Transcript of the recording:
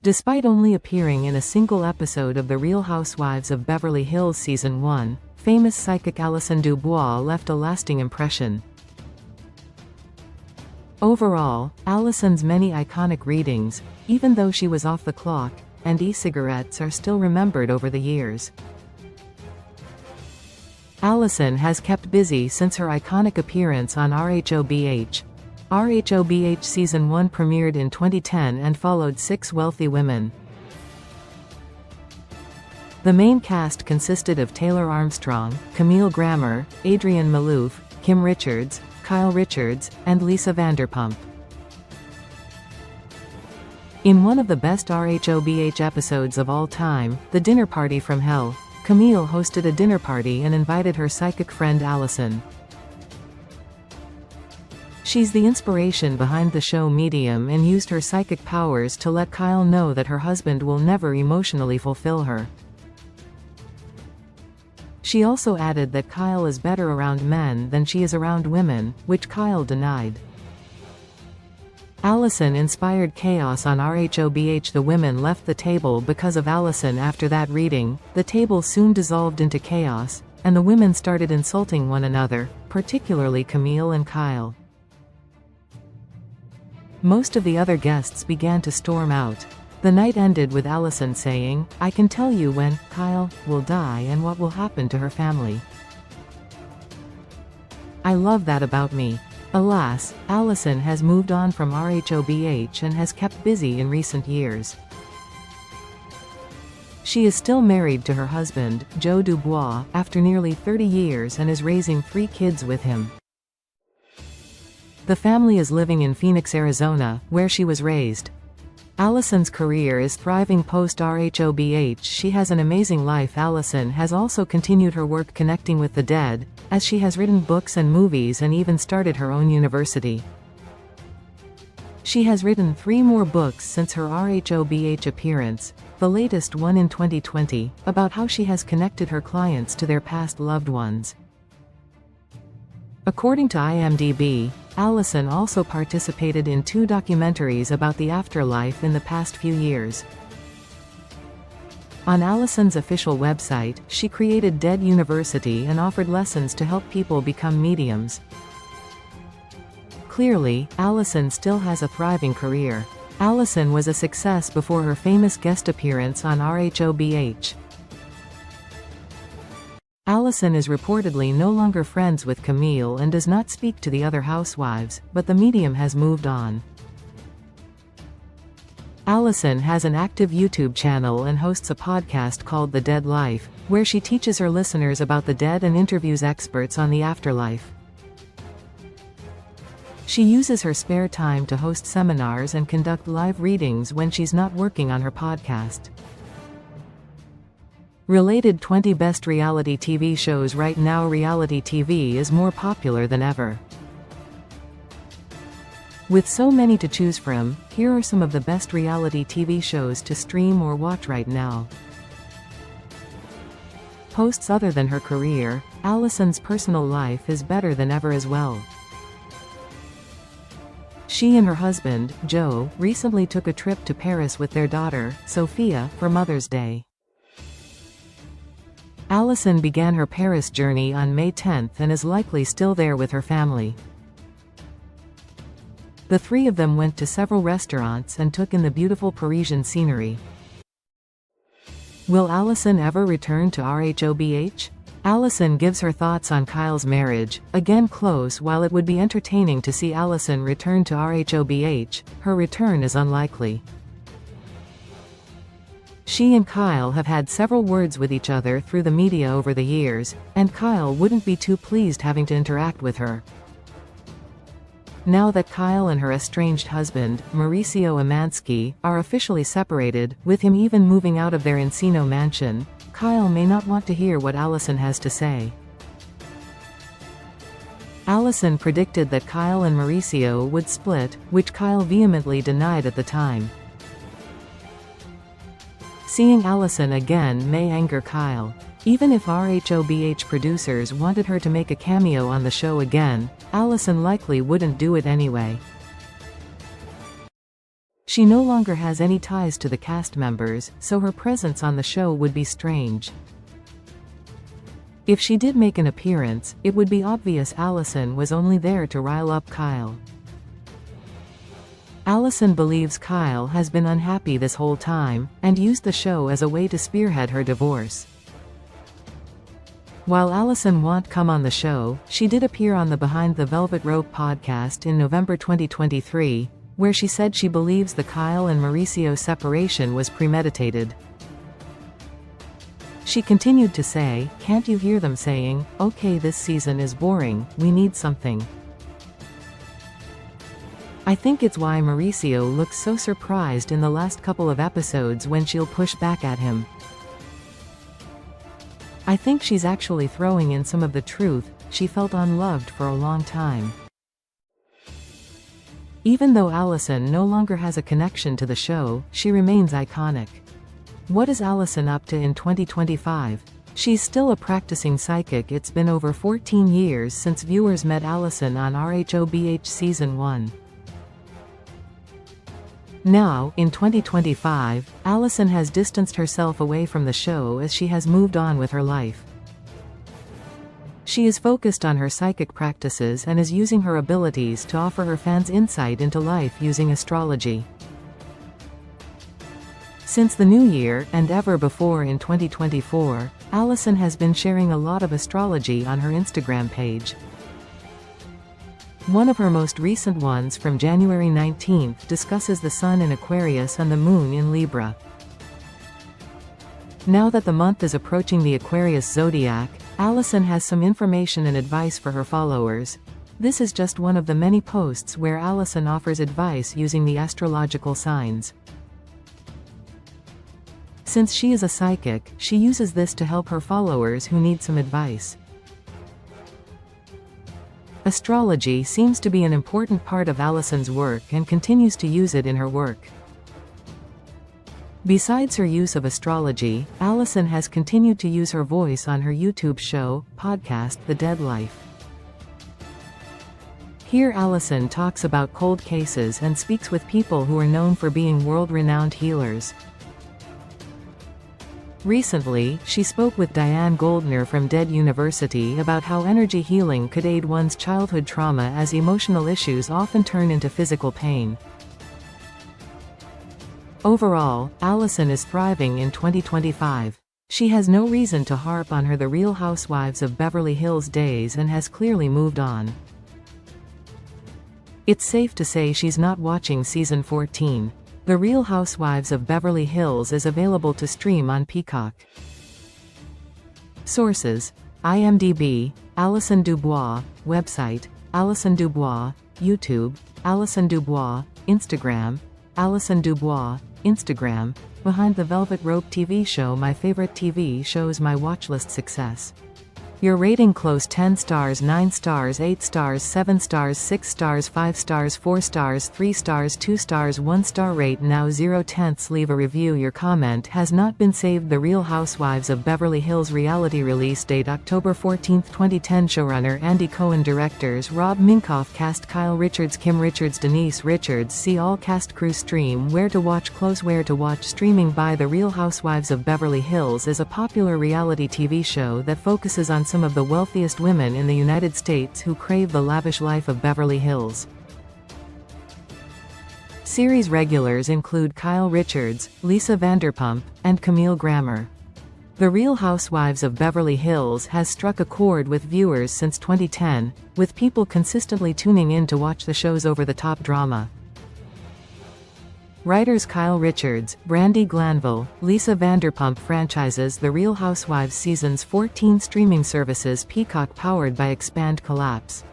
Despite only appearing in a single episode of The Real Housewives of Beverly Hills Season 1, famous psychic Allison DuBois left a lasting impression. Overall, Allison's many iconic readings, even though she was off the clock, and e-cigarettes are still remembered over the years. Allison has kept busy since her iconic appearance on RHOBH. RHOBH Season 1 premiered in 2010 and followed 6 wealthy women. The main cast consisted of Taylor Armstrong, Camille Grammer, Adrienne Maloof, Kim Richards, Kyle Richards, and Lisa Vanderpump. In one of the best RHOBH episodes of all time, The Dinner Party from Hell, Camille hosted a dinner party and invited her psychic friend Allison. She's the inspiration behind the show Medium and used her psychic powers to let Kyle know that her husband will never emotionally fulfill her. She also added that Kyle is better around men than she is around women, which Kyle denied. Allison inspired chaos on RHOBH. The women left the table because of Allison. After that reading, the table soon dissolved into chaos, and the women started insulting one another, particularly Camille and Kyle. Most of the other guests began to storm out. The night ended with Allison saying, "I can tell you when Kyle will die and what will happen to her family. I love that about me." Alas, Allison has moved on from RHOBH and has kept busy in recent years. She is still married to her husband, Joe DuBois, after nearly 30 years and is raising 3 kids with him. The family is living in Phoenix, Arizona, where she was raised. Allison's career is thriving post-RHOBH. She has an amazing life. Allison has also continued her work connecting with the dead, as she has written books and movies and even started her own university. She has written 3 more books since her RHOBH appearance, the latest one in 2020, about how she has connected her clients to their past loved ones. According to IMDb, Allison also participated in 2 documentaries about the afterlife in the past few years. On Allison's official website, she created Dead University and offered lessons to help people become mediums. Clearly, Allison still has a thriving career. Allison was a success before her famous guest appearance on RHOBH. Allison is reportedly no longer friends with Camille and does not speak to the other housewives, but the medium has moved on. Allison has an active YouTube channel and hosts a podcast called The Dead Life, where she teaches her listeners about the dead and interviews experts on the afterlife. She uses her spare time to host seminars and conduct live readings when she's not working on her podcast. Related 20 best reality TV shows. Right now, reality TV is more popular than ever. With so many to choose from, here are some of the best reality TV shows to stream or watch right now. Posts. Other than her career, Allison's personal life is better than ever as well. She and her husband, Joe, recently took a trip to Paris with their daughter, Sophia, for Mother's Day. Allison began her Paris journey on May 10 and is likely still there with her family. The 3 of them went to several restaurants and took in the beautiful Parisian scenery. Will Allison ever return to RHOBH? Allison gives her thoughts on Kyle's marriage, again close. While it would be entertaining to see Allison return to RHOBH, her return is unlikely. She and Kyle have had several words with each other through the media over the years, and Kyle wouldn't be too pleased having to interact with her. Now that Kyle and her estranged husband, Mauricio Umansky, are officially separated, with him even moving out of their Encino mansion, Kyle may not want to hear what Allison has to say. Allison predicted that Kyle and Mauricio would split, which Kyle vehemently denied at the time. Seeing Allison again may anger Kyle. Even if RHOBH producers wanted her to make a cameo on the show again, Allison likely wouldn't do it anyway. She no longer has any ties to the cast members, so her presence on the show would be strange. If she did make an appearance, it would be obvious Allison was only there to rile up Kyle. Allison believes Kyle has been unhappy this whole time, and used the show as a way to spearhead her divorce. While Allison won't come on the show, she did appear on the Behind the Velvet Rope podcast in November 2023, where she said she believes the Kyle and Mauricio separation was premeditated. She continued to say, "Can't you hear them saying, 'Okay, this season is boring, we need something'? I think it's why Mauricio looks so surprised in the last couple of episodes when she'll push back at him. I think she's actually throwing in some of the truth, she felt unloved for a long time." Even though Allison no longer has a connection to the show, she remains iconic. What is Allison up to in 2025? She's still a practicing psychic. It's been over 14 years since viewers met Allison on RHOBH Season 1. Now, in 2025, Allison has distanced herself away from the show as she has moved on with her life. She is focused on her psychic practices and is using her abilities to offer her fans insight into life using astrology. Since the new year, and ever before in 2024, Allison has been sharing a lot of astrology on her Instagram page. One of her most recent ones from January 19th discusses the Sun in Aquarius and the Moon in Libra. Now that the month is approaching the Aquarius zodiac, Allison has some information and advice for her followers. This is just one of the many posts where Allison offers advice using the astrological signs. Since she is a psychic, she uses this to help her followers who need some advice. Astrology seems to be an important part of Allison's work and continues to use it in her work. Besides her use of astrology, Allison has continued to use her voice on her YouTube show, podcast The Dead Life. Here Allison talks about cold cases and speaks with people who are known for being world-renowned healers. Recently, she spoke with Diane Goldner from Dead University about how energy healing could aid one's childhood trauma, as emotional issues often turn into physical pain. Overall, Allison is thriving in 2025. She has no reason to harp on her The Real Housewives of Beverly Hills days and has clearly moved on. It's safe to say she's not watching Season 14. The Real Housewives of Beverly Hills is available to stream on Peacock. Sources: IMDb, Allison DuBois, website, Allison DuBois, YouTube, Allison DuBois, Instagram, Allison DuBois, Instagram, Behind the Velvet Rope TV show. My favorite TV shows. My watchlist success. Your rating: close 10 stars, 9 stars, 8 stars, 7 stars, 6 stars, 5 stars, 4 stars, 3 stars, 2 stars, 1 star. Rate now 0/10. Leave a review. Your comment has not been saved. The Real Housewives of Beverly Hills reality release date October 14, 2010. Showrunner Andy Cohen. Directors Rob Minkoff. Cast: Kyle Richards, Kim Richards, Denise Richards. See all cast, crew. Stream Where to watch. Close Where to watch. Streaming by. The Real Housewives of Beverly Hills is a popular reality TV show that focuses on some of the wealthiest women in the United States who crave the lavish life of Beverly Hills. Series regulars include Kyle Richards, Lisa Vanderpump, and Camille Grammer. The Real Housewives of Beverly Hills has struck a chord with viewers since 2010, with people consistently tuning in to watch the show's over-the-top drama. Writers Kyle Richards, Brandi Glanville, Lisa Vanderpump. Franchises: The Real Housewives Seasons 14. Streaming services: Peacock, powered by Expand Collapse.